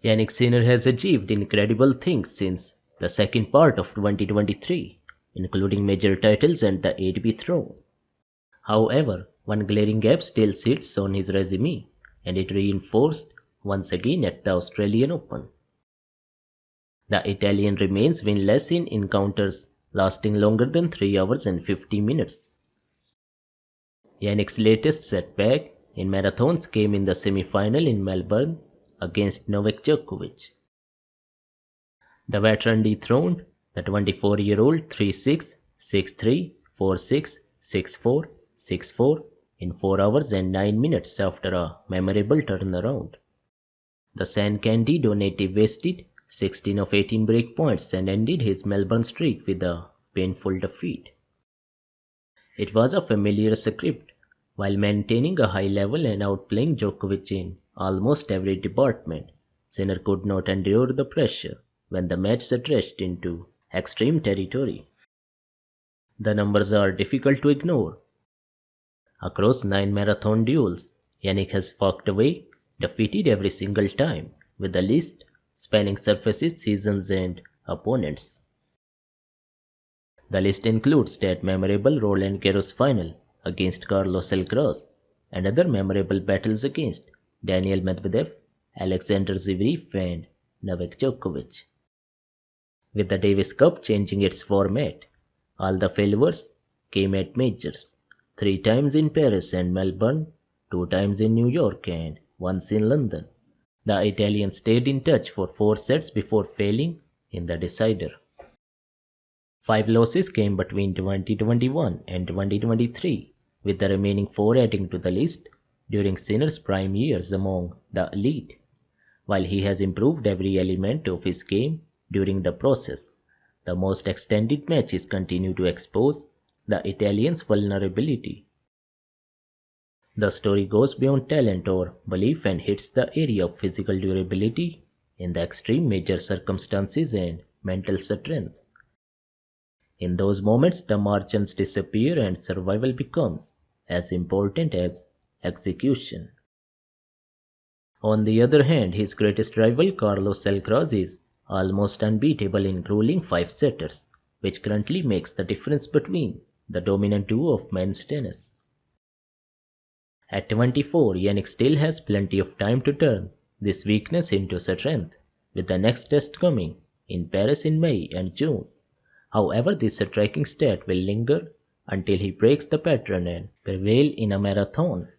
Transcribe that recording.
Jannik Sinner has achieved incredible things since the second part of 2023, including major titles and the ATP throne. However, one glaring gap still sits on his resume, and it reinforced once again at the Australian Open. The Italian remains winless in encounters lasting longer than 3 hours and 50 minutes. Jannik's latest setback in marathons came in the semi-final in Melbourne against Novak Djokovic. The veteran dethroned the 24-year-old 3-6, 6-3, 4-6, 6-4, 6-4 in 4 hours and 9 minutes after a memorable turnaround. The San Candido native wasted 16 of 18 break points and ended his Melbourne streak with a painful defeat. It was a familiar script, while maintaining a high level and outplaying Djokovic in almost every department. Sinner could not endure the pressure when the match stretched into extreme territory. The numbers are difficult to ignore. Across 9 marathon duels, Jannik has walked away, defeated every single time, with the list spanning surfaces, seasons, and opponents. The list includes that memorable Roland Garros final against Carlos Alcaraz and other memorable battles against Daniel Medvedev, Alexander Zverev, and Novak Djokovic. With the Davis Cup changing its format, all the failures came at majors, 3 times in Paris and Melbourne, 2 times in New York, and once in London. The Italian stayed in touch for 4 sets before failing in the decider. 5 losses came between 2021 and 2023, with the remaining 4 adding to the list during Sinner's prime years among the elite. While he has improved every element of his game during the process, the most extended matches continue to expose the Italian's vulnerability. The story goes beyond talent or belief and hits the area of physical durability in the extreme major circumstances and mental strength. In those moments, the margins disappear and survival becomes as important as execution. On the other hand, his greatest rival Carlos Alcaraz is almost unbeatable in grueling 5-setters, which currently makes the difference between the dominant duo of men's tennis. At 24, Jannik still has plenty of time to turn this weakness into strength, with the next test coming in Paris in May and June. However, this striking stat will linger until he breaks the pattern and prevail in a marathon.